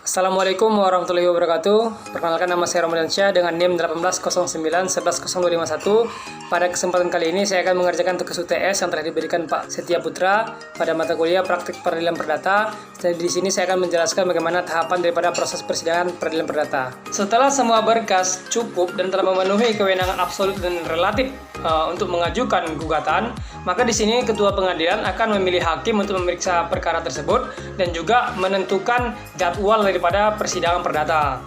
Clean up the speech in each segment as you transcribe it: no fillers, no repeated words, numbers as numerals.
Assalamualaikum warahmatullahi wabarakatuh. Perkenalkan, nama saya Ramadan Syah dengan NIM 1809110251. Pada kesempatan kali ini saya akan mengerjakan tugas UTS yang telah diberikan Pak Setia Putra pada mata kuliah Praktik Peradilan Perdata. Dan di sini saya akan menjelaskan bagaimana tahapan daripada proses persidangan peradilan perdata. Setelah semua berkas cukup dan telah memenuhi kewenangan absolut dan relatif untuk mengajukan gugatan, maka di sini ketua pengadilan akan memilih hakim untuk memeriksa perkara tersebut dan juga menentukan jadwal daripada persidangan perdata.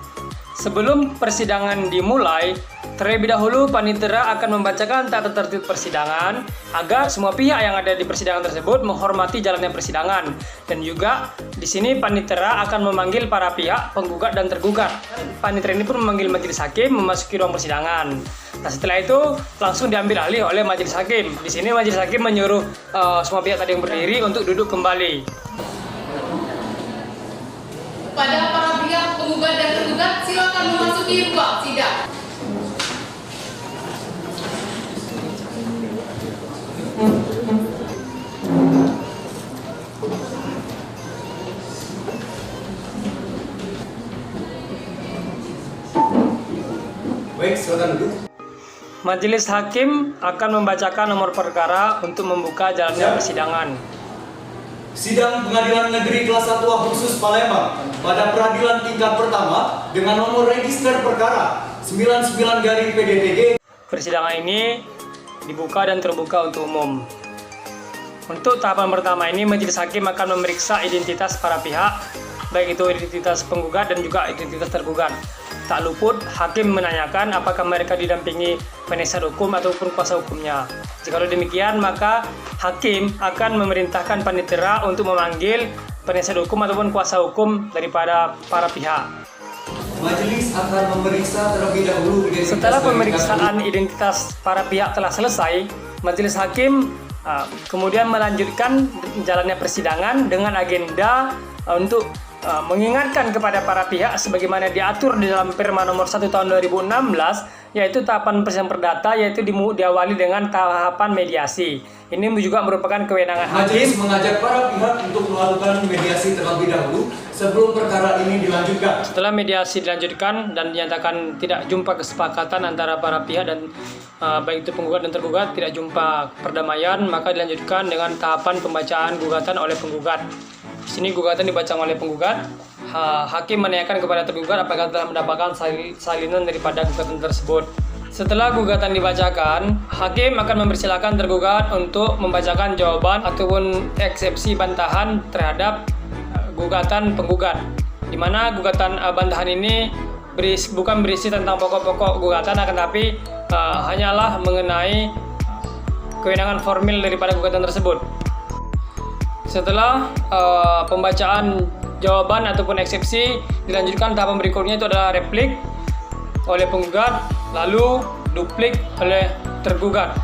Sebelum persidangan dimulai, terlebih dahulu panitera akan membacakan tata tertib persidangan agar semua pihak yang ada di persidangan tersebut menghormati jalannya persidangan. Dan juga di sini panitera akan memanggil para pihak penggugat dan tergugat. Panitera ini pun memanggil majelis hakim memasuki ruang persidangan. Nah, setelah itu langsung diambil alih oleh majelis hakim. Di sini majelis hakim menyuruh semua pihak tadi yang berdiri untuk duduk kembali. Pada para pihak penggugat dan tergugat, silakan memasuki ruang sidang. Baik, silakan duduk. Majelis hakim akan membacakan nomor perkara untuk membuka jalannya persidangan. Sidang Pengadilan Negeri Kelas 1 Khusus Palembang pada peradilan tingkat pertama dengan nomor register perkara 99-PDTG. Persidangan ini dibuka dan terbuka untuk umum. Untuk tahapan pertama ini, majelis hakim akan memeriksa identitas para pihak, baik itu identitas penggugat dan juga identitas tergugat. Tak luput hakim menanyakan apakah mereka didampingi penasihat hukum ataupun kuasa hukumnya. Jika demikian, maka hakim akan memerintahkan panitera untuk memanggil penasihat hukum ataupun kuasa hukum daripada para pihak. Majelis akan memeriksa terlebih dahulu identitas. Setelah pemeriksaan identitas para pihak telah selesai, majelis hakim kemudian melanjutkan jalannya persidangan dengan agenda untuk mengingatkan kepada para pihak sebagaimana diatur di dalam Perma nomor 1 tahun 2016, yaitu tahapan persidangan perdata, yaitu diawali dengan tahapan mediasi. Ini juga merupakan kewenangan Majelis hakim. mengajak para pihak untuk melakukan mediasi terlebih dahulu sebelum perkara ini dilanjutkan. Setelah mediasi dilanjutkan dan dinyatakan tidak jumpa kesepakatan antara para pihak dan baik itu penggugat dan tergugat, tidak jumpa perdamaian, maka dilanjutkan dengan tahapan pembacaan gugatan oleh penggugat. Di sini gugatan dibacakan oleh penggugat. Hakim menanyakan kepada tergugat apakah telah mendapatkan salinan daripada gugatan tersebut. Setelah gugatan dibacakan, hakim akan mempersilahkan tergugat untuk membacakan jawaban ataupun eksepsi bantahan terhadap gugatan penggugat. Di mana gugatan bantahan ini bukan berisi tentang pokok-pokok gugatan, akan tapi hanyalah mengenai kewenangan formil daripada gugatan tersebut. Setelah pembacaan jawaban ataupun eksepsi, dilanjutkan tahapan berikutnya, itu adalah replik oleh penggugat, lalu duplik oleh tergugat.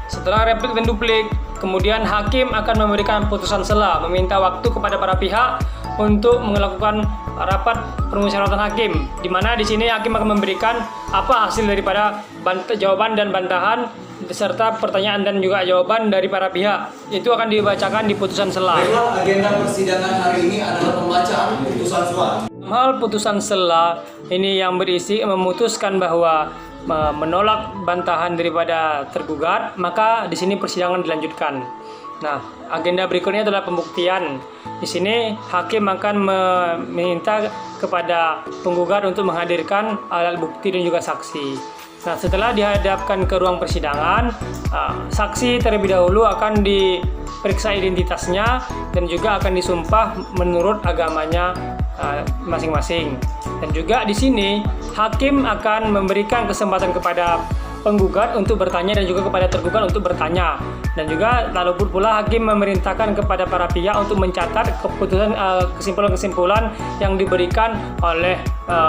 Setelah replik dan duplik, kemudian hakim akan memberikan putusan sela, meminta waktu kepada para pihak untuk melakukan rapat permusyawaratan hakim, di mana di sini hakim akan memberikan apa hasil daripada jawaban dan bantahan beserta pertanyaan dan juga jawaban dari para pihak. Itu akan dibacakan di putusan sela. Baiklah, agenda persidangan hari ini adalah pembacaan putusan sela. Hal putusan sela ini yang berisi memutuskan bahwa menolak bantahan daripada tergugat, maka di sini persidangan dilanjutkan. Nah, agenda berikutnya adalah pembuktian. Di sini hakim akan meminta kepada penggugat untuk menghadirkan alat bukti dan juga saksi. Nah, setelah dihadapkan ke ruang persidangan, saksi terlebih dahulu akan diperiksa identitasnya dan juga akan disumpah menurut agamanya masing-masing. Dan juga di sini hakim akan memberikan kesempatan kepada penggugat untuk bertanya dan juga kepada tergugat untuk bertanya. Dan juga tak luput pula hakim memerintahkan kepada para pihak untuk mencatat keputusan kesimpulan-kesimpulan yang diberikan oleh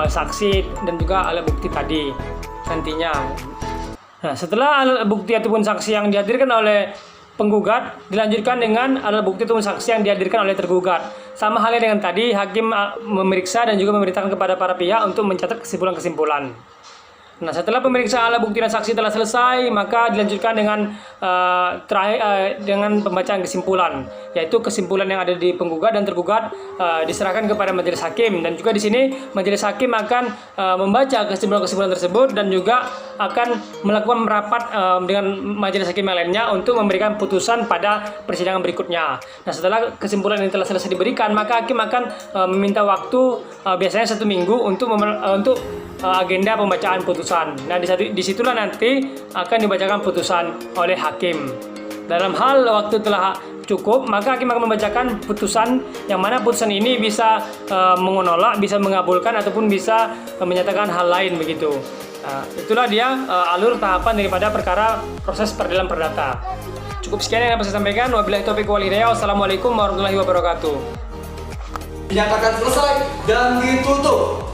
saksi dan juga alat bukti tadi nantinya. Nah, setelah alat bukti ataupun saksi yang dihadirkan oleh penggugat, dilanjutkan dengan alat bukti ataupun saksi yang dihadirkan oleh tergugat. Sama halnya dengan tadi, hakim memeriksa dan juga memerintahkan kepada para pihak untuk mencatat kesimpulan-kesimpulan. Nah, setelah pemeriksaan alat bukti dan saksi telah selesai, maka dilanjutkan dengan dengan pembacaan kesimpulan, yaitu kesimpulan yang ada di penggugat dan tergugat diserahkan kepada majelis hakim. Dan juga di sini majelis hakim akan membaca kesimpulan-kesimpulan tersebut dan juga akan melakukan rapat dengan majelis hakim yang lainnya untuk memberikan putusan pada persidangan berikutnya. Nah, setelah kesimpulan ini telah selesai diberikan, maka hakim akan meminta waktu biasanya 1 minggu untuk agenda pembacaan putusan. Nah, disitulah nanti akan dibacakan putusan oleh hakim. Dalam hal waktu telah cukup, maka hakim akan membacakan putusan yang mana putusan ini bisa menolak, bisa mengabulkan ataupun bisa menyatakan hal lain begitu. Nah, itulah dia alur tahapan daripada perkara proses peradilan perdata. Cukup sekian yang dapat saya sampaikan. Wabillahi taufiq wal hidayah. Wassalamualaikum warahmatullahi wabarakatuh. Dinyatakan selesai dan ditutup.